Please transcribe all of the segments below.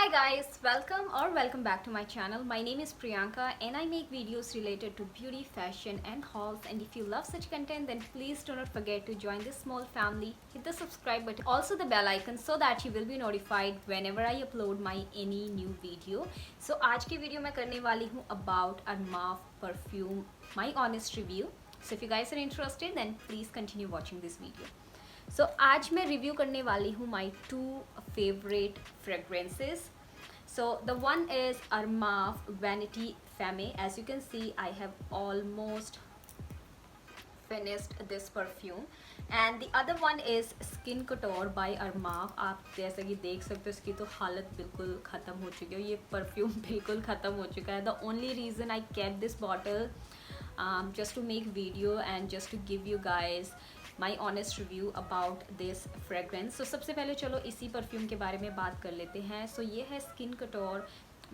Hi guys, welcome back to my channel. My name is Priyanka and I make videos related to beauty, fashion and hauls, and if you love such content then please do not forget to join this small family. Hit the subscribe button, also the bell icon so that you will be notified whenever I upload my any new video. So आज की video मैं करने वाली हूँ about Armaf perfume, my honest review. So if you guys are interested then please continue watching this video. So आज मैं review करने वाली हूँ my two favorite fragrances. So the one is Armaf Vanity Femme. As you can see, I have almost finished this perfume, and the other one is Skin Couture by Armaf. आप जैसा कि देख सकते हो इसकी तो हालत बिल्कुल ख़त्म हो चुकी है, ये परफ्यूम बिल्कुल ख़त्म हो चुका है. The only reason I kept this bottle just to make video and just to give you guys my honest review about this fragrance. So सबसे पहले चलो इसी परफ्यूम के बारे में बात कर लेते हैं. So ये है Skin Couture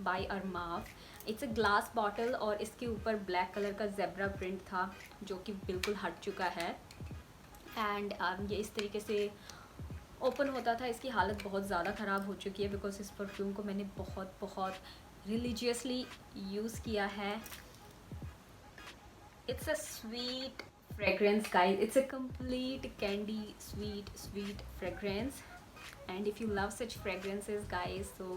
by Armaf. It's a glass bottle और इसके ऊपर ब्लैक कलर का जेब्रा प्रिंट था जो कि बिल्कुल हट चुका है. एंड ये इस तरीके से ओपन होता था. इसकी हालत बहुत ज़्यादा ख़राब हो चुकी है बिकॉज इस परफ्यूम को मैंने बहुत रिलीजियसली यूज़ किया है. It's a sweet fragrance, guys. It's a complete candy sweet fragrance, and if you love such fragrances, guys, so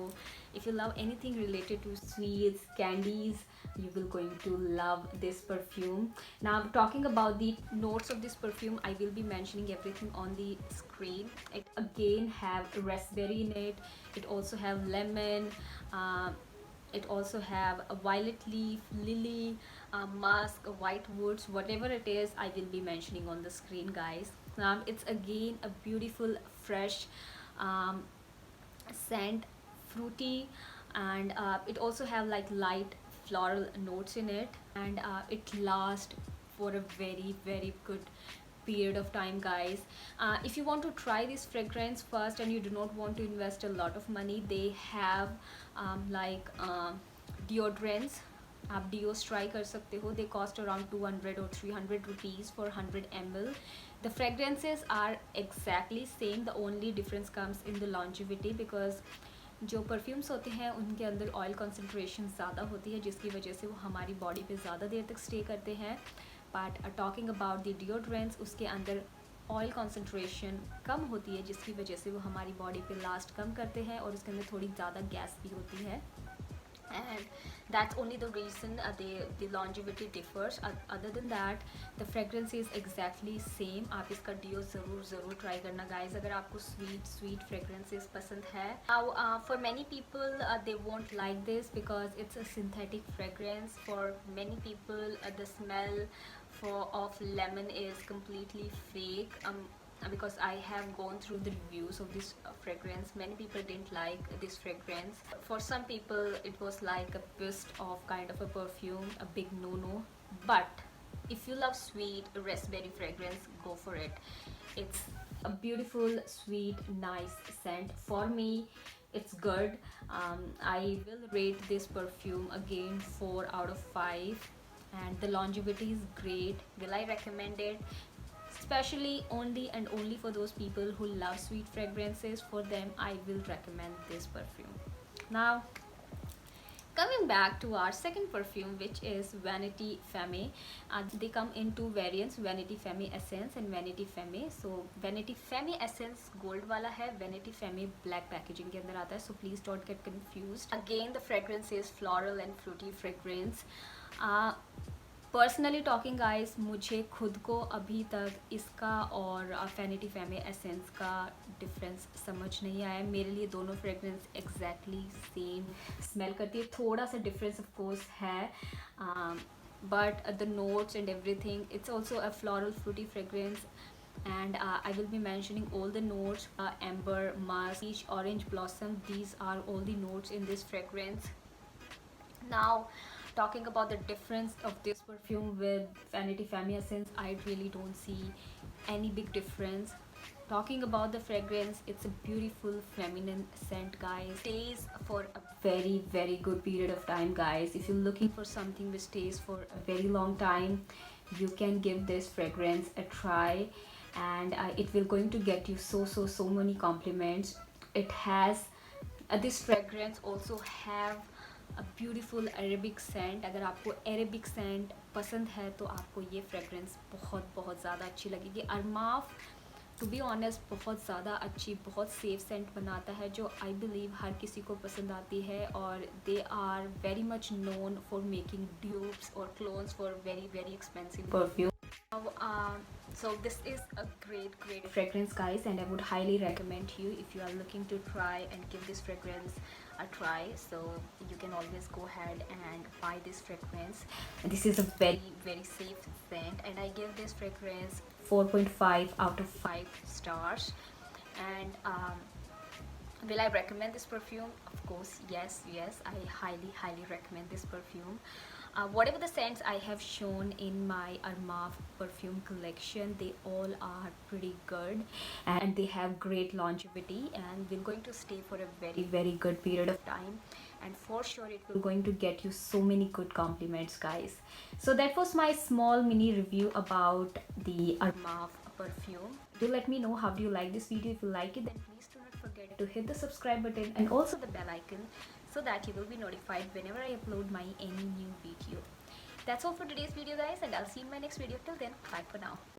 if you love anything related to sweets, candies, you will going to love this perfume. Now talking about the notes of this perfume, I will be mentioning everything on the screen. It again have raspberry in it. It also have lemon, it also have a violet leaf, lily, musk, white woods, whatever it is I will be mentioning on the screen, guys. It's again a beautiful fresh scent, fruity, and it also have like light floral notes in it, and it lasts for a very good period of time, guys. If you want to try this fragrance first and you do not want to invest a lot of money, they have deodorants. आप डिओस try कर सकते हो. दे cost around 200 और 300 rupees for 100 ml. The fragrances are exactly same. The only difference comes in the longevity because जो perfumes होते हैं उनके अंदर ऑयल कंसनट्रेशन ज़्यादा होती है जिसकी वजह से वो हमारी बॉडी पे ज़्यादा देर तक स्टे करते हैं. But talking about the deodorants, उसके अंदर ऑयल कंसनट्रेशन कम होती है जिसकी वजह से वो हमारी बॉडी पे लास्ट कम करते हैं और उसके अंदर थोड़ी ज़्यादा गैस भी होती है. And that's only the reason the longevity differs. Other than that the fragrance is exactly same. आप इसका डिओ ज़रूर ट्राई करना, guys, अगर आपको sweet fragrances पसंद है. Now for many people they won't like this because it's a synthetic fragrance. For many people the smell of lemon is completely fake. Because I have gone through the reviews of this fragrance, many people didn't like this fragrance. For some people it was like a twist of kind of a perfume, a big no. But if you love sweet raspberry fragrance, go for it. It's a beautiful sweet nice scent. For me it's good. I will rate this perfume again 4 out of 5, and the longevity is great. Will I recommend it? Especially only and only for those people who love sweet fragrances. For them I will recommend this perfume. Now coming back to our second perfume, which is Vanity Femme. They come in two variants, Vanity Femme Essence and Vanity Femme. So Vanity Femme Essence gold वाला है, Vanity Femme black packaging के अंदर आता है. So please don't get confused. Again the fragrance is floral and fruity fragrance. Personally talking, guys, मुझे खुद को अभी तक इसका और वैनिटी फेमे एसेंस का डिफरेंस समझ नहीं आया. मेरे लिए दोनों फ्रेगरेंस एग्जैक्टली सेम स्मेल करती है. थोड़ा सा डिफरेंस ऑफ कोर्स है, but the notes and everything, it's also a floral Frooti fragrance. And I will be mentioning all the notes: amber, musk, peach, orange blossom. These are all the notes in this fragrance. Now talking about the difference of this perfume with Vanity Femme Essence, I really don't see any big difference. Talking about the fragrance, it's a beautiful feminine scent, guys. Stays for a very good period of time, guys. If you're looking for something which stays for a very long time, you can give this fragrance a try, and it will going to get you so many compliments. It has This fragrance also have a beautiful Arabic scent. अगर आपको Arabic scent पसंद है तो आपको ये fragrance बहुत बहुत ज़्यादा अच्छी लगेगी. अरमाफ टू बी ऑनेस्ट बहुत ज़्यादा अच्छी, बहुत सेफ सेंट बनाता है जो आई बिलीव हर किसी को पसंद आती है. और they are very much known for making dupes और clones for very very expensive perfume. So this is a great fragrance, guys, and I would highly recommend you if you are looking to try and give this fragrance a try. So you can always go ahead and buy this fragrance. And this is a very very safe scent, and I give this fragrance 4.5 out of 5 stars. And will I recommend this perfume? Of course, yes, I highly recommend this perfume. Whatever the scents I have shown in my Armaf perfume collection, they all are pretty good and they have great longevity and will going to stay for a very very good period of time, and for sure it will going to get you so many good compliments, guys. So that was my small mini review about the Armaf perfume. Do let me know how do you like this video. If you like it, then please do not forget to hit the subscribe button and also the bell icon so that you will be notified whenever I upload my any new video. That's all for today's video, guys, and I'll see you in my next video. Till then, bye for now.